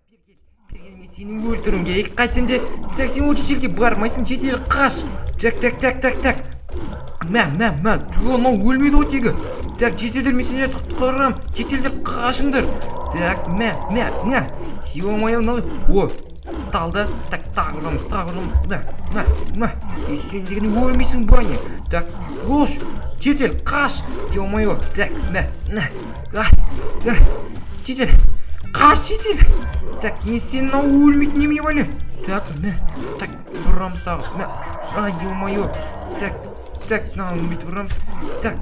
Мен сені өлтіруім керек. Қайтсем де, так сен осы жерге бармайсың, жетел қаш. Так. Мә, мынау өлмейді ғой тегі. Так, жетелдер, мен сені құтқарам. Жетелдер, қашыңдар. Так, мә. Ё-моё, мынау. Талды. Так, тағы ұрамыз. Мә. Сен деген өлмейсің, Баня. Так, ош, жетел, қаш. Ё-моё, так, мә. Жетел, қаш, жетел. Так, мен сені өлмейтін немене бәле. Так, мә. Так, ұрамыз тағы. Мә. Ё-моё. Так, өлмейді ұрамыз. Так,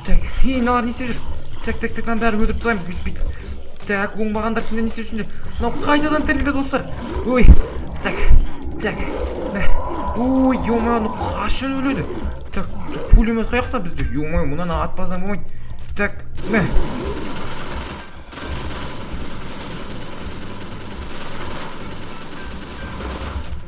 так, мыналар не істеп жүр? Так, бәрін өлтіріп тастаймыз, бүйтіп. Так, оңбағандар сендер не істеп жүрсіңдер? Мынау қайтадан тірілді, достар. Ой, так, мә. Ой, ё-моё, қашан өледі? Так, пулемет қаяқта бізде? Ё-моё, мұнан атпасаң болмайды. Так, мә.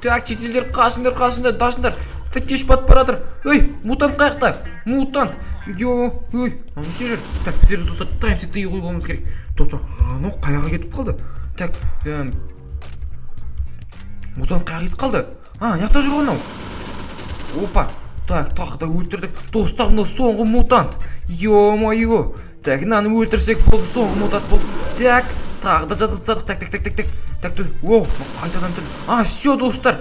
Так, жетелдер, қашыңдар. Так, кеш батып баратыр. Ой, мутант қаяқта? Мутант. Ой, не істеп жүр? Так, біздерді достар, таймсетті үй қойғымыз керек. Достар, анау қаяға кетіп қалды? Так, мутант қаяға кетіп қалды? Яқта жүр анау. Опа, так, тағы да өлтірдік. Достар, мынау соңғы мутант. Ё-моё. Так, мынаны өлтірсек болды, соңғы мутант болды. Так, тағы да жатырсадық. Так, қайтадан тіл. Все, достар.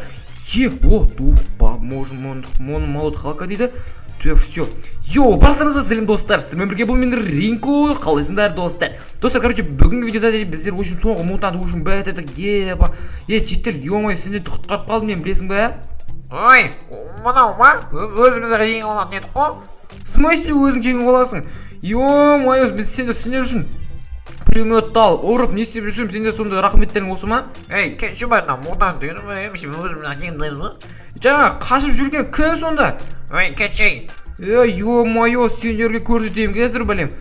Молот халка дейді. Так, все. Барлықтарыңызға сәлем, достар. Сіздермен бірге бұл мен Ринко. Қалайсыңдар, достар? Достар, бүгінгі видеода біздер үшін соңғы мутант үшін бәтірдік. Жетел, ё-моё, сендерді құтқарып қалдым, мен білесің бә? Ой, мынау ма? Өзімізді жеңіп алатын едік қой. В смысле өзің жеңіп аласың? Ё-моё, біз сендер үшін пулеметті алып, ұрып, не істеп жүрсің? Сендер сонда рахметтерің осы ма? Ей, кетші барына, мутант деген, өзімізді жеңдейміз ғой. Жаңа қашып жүрген кім сонда? Ой, кетші. Ё-моё, сендерге көрсетемін қазір бәлем.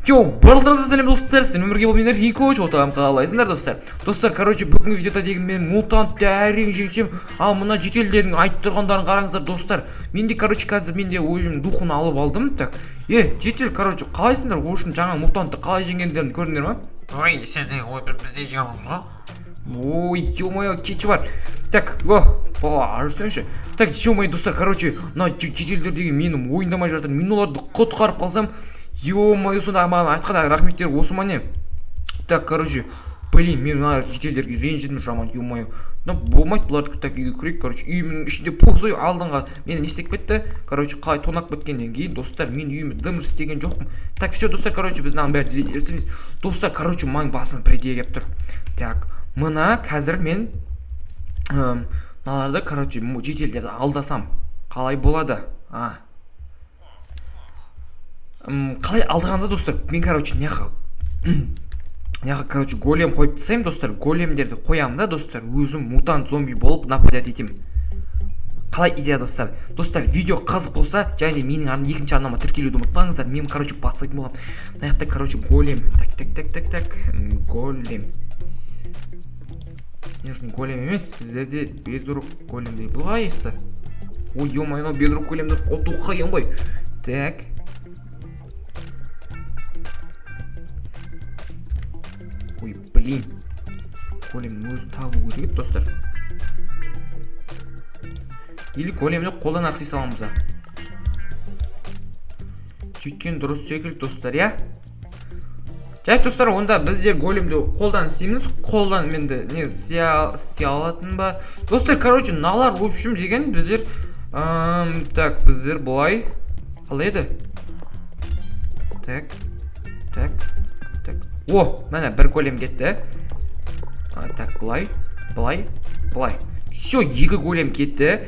Барлықтарыңызға сәлем, достар. Сіздермен бірге бұл мен Ринко. Отағым қалайсыңдар, достар? Достар, бүгінгі видеода деген мен мутантты әрең жеңсем, ал мына жетелдердің айтып тұрғандарын қараңыздар, достар. Менде, қазір менде өзім духын алып алдым. Так, жетел, қалайсыңдар?Ошын жаңа мутантты қалай жеңгендерін көрдіңдер ма? Ой, сенде, бізде жеңеміз ғой. Ой, ё-моё, кетші бар. Так, жүрсеңші. Так, ё-моё, достар, мына жетелдер деген менің ойындамай жатыр. Мен оларды құтқарып қалсам, ё-моё, сонда маған айтқан рахметтер осы ма не? Так, блин, мен мына жетелдерге ренжідім жаман, ё-моё. Болмайды бұларды. Так, үйге кірейік, үйімнің ішінде позой алдыңға мені не істеп кетті? Қалай тонап кеткеннен кейін, достар, мен үйімді дым істеген жоқпын. Так, все, достар, біз мынаны бәрі елсеміз. Достар, маңның басыма бір идея келіп тұр. Так, мына қазір мен мыналарды, жетелдерді алдасам қалай болады? Қалай алдағанда, достар, мен, неға, голем қойып тастаймын, достар. Големдерді қоямын да, достар, өзім мутант зомби болып нападать етемін. Қалай идея, достар? Достар, видео қызық болса, және менің екінші арнама тіркелуді ұмытпаңыздар. Мен, бастайтын боламын. Наяқта, голем. Так, голем. Снежный голем емес, біздерде бедрук големдей бұлға есі. Ой, ё-моё, бедрук големді қоту қиын ғой. Так. Ой, блин. Големнің өзі табу керек, достар. Или големді қолдан ақси саламыз. Сөйткен дұрыс секілді, достар, я? Жай, достар, онда біздер големді қолдан істейміз. Қолдан менді не істей алатын ба? Достар, налар өпшім деген біздер так, біздер бұлай қалай еді? Так. Мәне бір голем кетті. Так, бұлай. Все, екі голем кетті.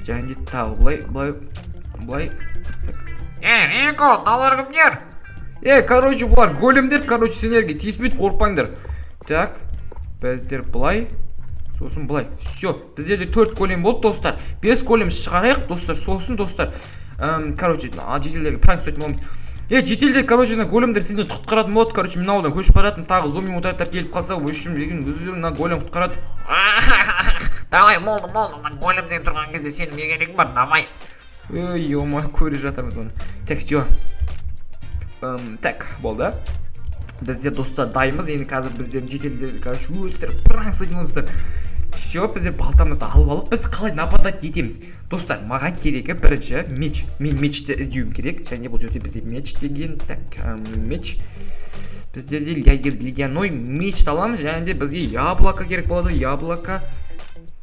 Және тағы бұлай. Так. Ринко, налар кімдер? Бұлар големдер, сендерге тиіспейді, қорқпаңдар. Так, біздер бұлай. Сосын бұлай. Все, біздерде 4 голем болды, достар. 5 голем шығарайық, достар. Сосын, достар. Жетелдерге пранк сөйтіп боламыз. Жетелде, големдер сенден құтқаратын болады. Мен аудан көшіп баратын, тағы зомби мутанттар келіп қалса, өшім деген өздерін голем құтқарады. Давай, болды. Големден тұрған кезде сенің не керегің бар, давай. Ё-моё, көре жатырмыз оны. Так, все. Так, болды. Бізде достар дайынбыз. Енді қазір біздер жетелдерді, короче, өлтіріп пранк жасайтын достар. Все, біздер балтамызды алып алып, біз қалай нападать етеміз. Достар, маған керегі бірінші меч. Мен мечті іздеуім керек. Және бұл жерде бізде меч деген, так, меч. Біздерде ледяной меч аламыз, және де бізге яблоко керек болады, яблоко.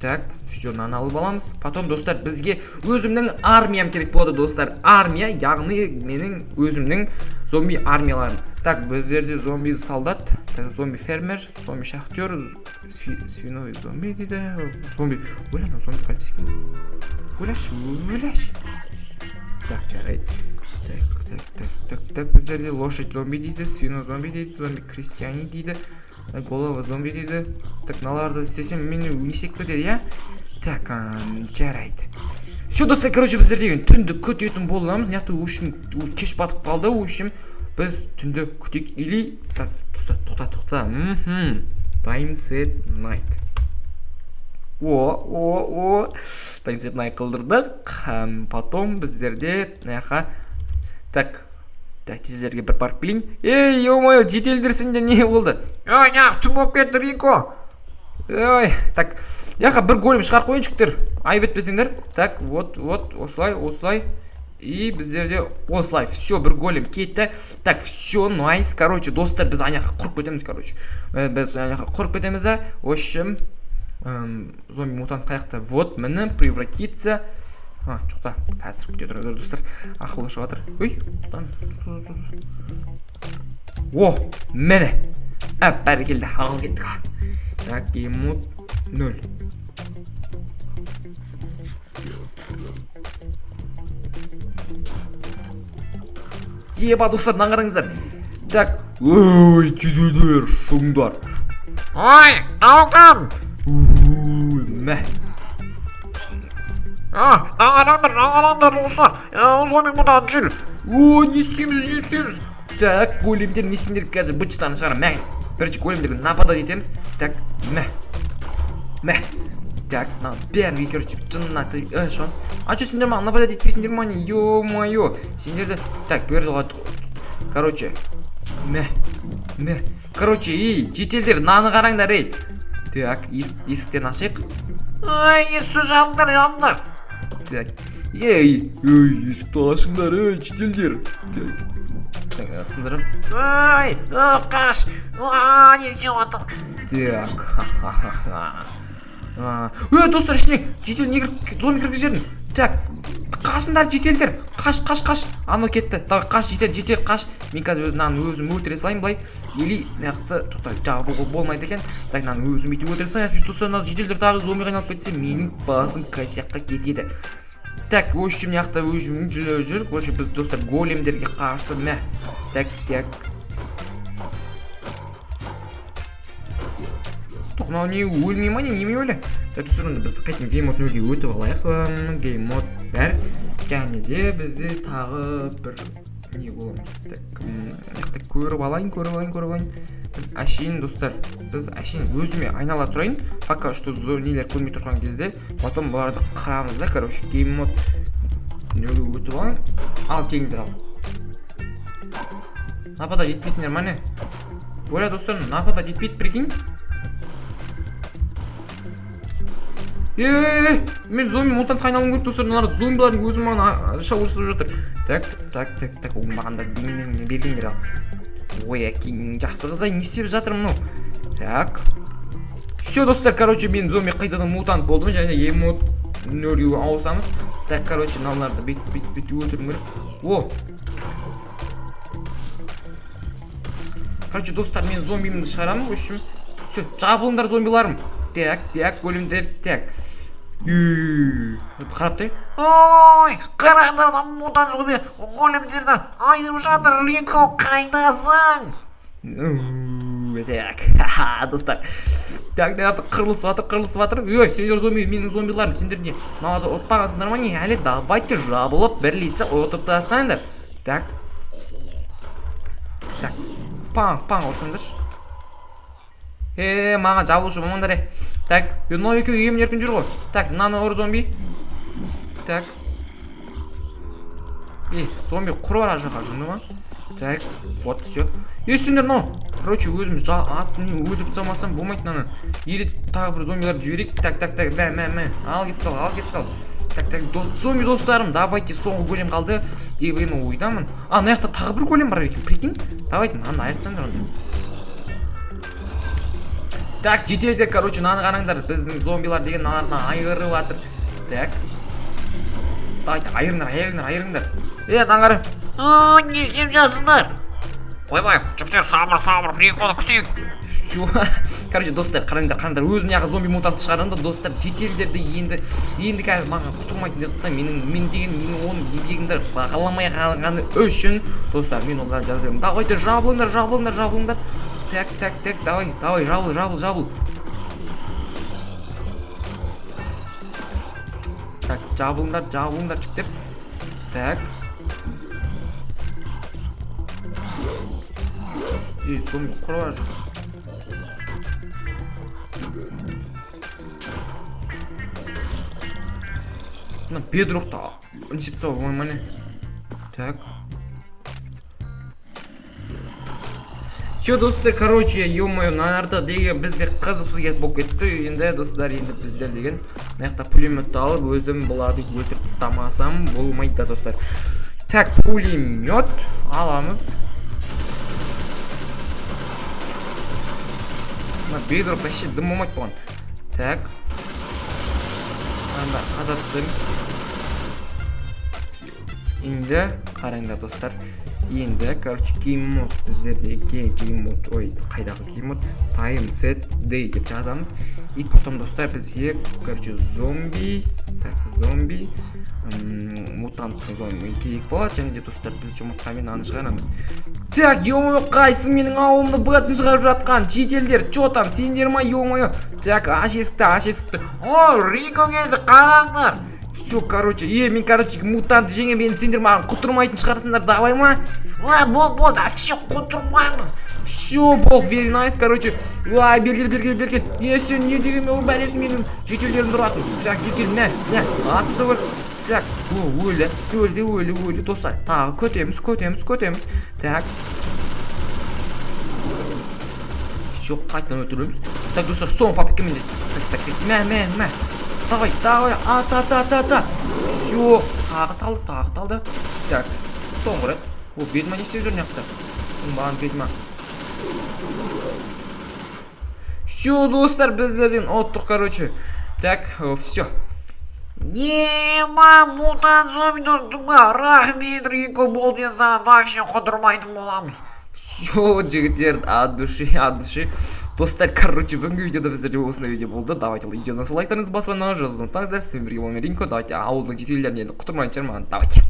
Так, все, наны алып аламыз. Потом, достар, бізге өзімнің армиям керек болады, достар. Армия, яғни менің өзімнің зомби армияларым. Так, біздерде зомби солдат, так, зомби фермер, зомби шахтер, свиной зомби дейді. Зомби, өлі, зомби полицейский. Өләш. Так, жарайды. Так, біздерде лошадь зомби дейді, свиной зомби дейді, зомби крестьяне дейді. Голова зомби дейді. Так, мыналарды істесем мені өнесек кетеді, я? Так, жарайды. Все, достар, короче, біздер деген түнді күтетін боламыз. Неяқты өшім кеш батып қалды, өшім. Біз түнді күтек или... Тоқта. Time set night. Time set night қылдырдық. Потом біздерде... Так, жетелдерге бір барып білейін. Ей, ё-моё, жетелдер сендер не болды? Ой, түн болып кетті, Рико. Ой, так, яқа бір голем шығарып қойыншықтер. Айып етпесеңдер. Так, вот, осылай. И біздерде осылай. Все, бір голем кетті. Так, все, найс. Короче, достар, біз аяқа құрып кетеміз, короче. Біз аяқа құрып кетеміз, в общем, зомби мутант қаяқта. Вот, мені превратиться. Жоқта, қазір күте тұрады, достар. Ақылы шығатыр. Ой, мені. Бәрекелді, ақыл кеттік. Так, гейммод 0. Еба, достар, наңғарыңыздар. Так, ой, кезелер, шыңдар. Ой, ауқам. Мә. Ағаламдар, достар. Зомби мұндан жүр. Не істейміз. Так, големдер не істеңдер қазір бычыстаны шығарам. Мә, бірінші големдерге нападать етеміз. Так, мә. Так, бәрін короче, жынына шоңыз. Че сендер маған нападать етпесіңдер ма, не? Ё-моё. Сендерді... Так, берді. Короче, мә. Короче, жетелдер, наны қараңдар, ей. Так, есіктен ашайық. Есікті жабыңдар. Так, есікті ашыңдар, жетелдер. Так, сындырып. Қаш. Не істеп жатыр? Так, достар, ішіне жетел зомби кіргіз жердің. Так, қашындар жетелдер. Қаш. Ано кетті. Қаш, жетел, қаш. Мен қазір өзім өлтіре салайын былай. Или нақты жабуға болмайды екен. Так, өзім бейті өлтіре салайын. Достар, жетелдер тағы зомби қайналып кетсе, менің басым косяққа кетеді. Так, өшім нақты өзім жүр. Өші біз, достар, големдерге қарсы. Мә. Так. Мынау не өлмей ма, неме өлі? Достар, біз қайтын гейммод 0-ге өтіп алайық. Гейммод бәр. Және де бізде тағы бір не боламыз. Так, көріп алайын. Әшейін, достар, біз әшейін өзіме айнала тұрайын. Пока что нелер көрмей тұрған кезде. Потом бұларды қырамыз да, короче, гейммод 0-ге өтіп алайын. Ал, келіңдер ал. Нападать етпесіңдер ма, не? Бөля, достар, нападать етпейді, прикинь. Мен зомби мутант қайналым көріп, достар, мыналар зомбилардың өзі маған аша ұрысып жатыр. Так, оң бағандар бергендер ал. Ой, әкең жақсы қызай, не істеп жатыр мұны? Так. Все, достар, короче, мен зомби қайтадан мутант болдым, және гейммод 0-ге ауысамыз. Так, короче, мыналарды бет өлтірім керек. Короче, достар, мен зомбимді шығарамын, өшім. Все, жабылыңдар зомбиларым. Так, големдер, так. Қараптай. Ой, қараңдар, мутан зомби големдерді айырып жатыр. Рико, қайдасың? Так, достар. Так, қырылысып жатыр. Ой, сендер зомби, менің зомбиларым, сендер не? Мынауды ұтпағансыңдар ма не? Әлі давайте жабылып бірлесе ұтып тастайындар. Так, паң ұрсыңдаршы. Маған жабылушы болмаңдар. Так, мынау екеуі емін еркін жүр ғой. Так, мынаны ұр зомби. Так. Зомби құры бар жаққа жынды ма? Так, вот, все. Сендер мынау. Короче, өзім атын өліп тастамасам болмайды мынаны. Или тағы бір зомбиларды жіберейік. Так, мә. Ал кетіп қал. Так, зомби достарым, давайте, соңғы голем қалды деген ойдамын. Ана жақта тағы бір голем бар екен, прикинь. Давайте, ана аяқтаңдар онда. Так, жетелдер, короче, мынаны қараңдар, біздің зомбилар деген мыналардан айырып жатыр. Так. Давайте, айырыңдар. Мынаны қара. Не істеп жатсыңдар? Ойбай, жігіттер, сабыр, прикол күтейік. Всё. Короче, достар, қараңдар, өзім яғы зомби мутант шығарғанда, достар, жетелдерді енді қазір маған құтылмайтын деп қылса, мен оның еңбегімді бағаламай қалғаны үшін, достар, мен оларға жазамын. Давайте, жабылыңдар. Так, давай, жабыл. Так, жабылыңдар, жігіттер. Так. Зомби құралар жоқ. Мына бедрокта не істеп тастауға болмай ма не? Так. Все, достар, короче, ё-моё, мыналарда деген бізде қызықсыз болып кетті. Енді достар, біздер деген мына жақта пулеметті алып, өзім бұларды өлтіріп тастамасам болмайды да, достар. Так, пулемет аламыз. Бедрок вообще дым болмайды болған. Так. Анда қада тұтаймыз. Енді қараңдар, достар. Енді, короче, game mode біздерде game mode, қайдағы game mode, time set day деп жазамыз. И потом, достар, бізге, короче, зомби, мутанттың зомби керек болады, және де, достар, біз жұмыртқамен аны шығарамыз. Так, ё-моё, қайсы менің ауылымды бетін шығарып жатқан жетелдер, чё там, сендер ма, ё-моё. Так, аш есікті. О, Рико келді, қараңдар. Все, короче, мен, короче, мутант жеңе, мен сендер маған құтырмайтын шығарсыңдар, давай ма? Болды, вообще құтырмаймыз. Все, бол, very nice, короче. Бергел. Сен не деген ол бәлесі менің жетелдерім тұратын. Так, бергел, мә, атысы бар. Так, өлді, достар. Тағы көтеміз. Так. Все, қайтынан өтіреміз. Так, достар, соң папикамен де. Так, мә. Давай, ата. Все, тағы талды. Так, соңғы рет. О, бедма не істеп жүр неқта. Маған бедма. Все, достар, біздерден оттық, короче. Так, все. Мутант зомбидордыңа рахмет, Рико болды, саған вообще құтырмайтын боламыз. Все, жігіттер, от души. Достар, короче, бүгінгі видеода біздерде осындай видео болды. Давайте видеоны лайктарыңызды басып, жазылып таңыздар. Сіздермен бірге болған Рико. Давайте ауылдың жетелдерін енді құтырмайтын шығар маған. Давайте.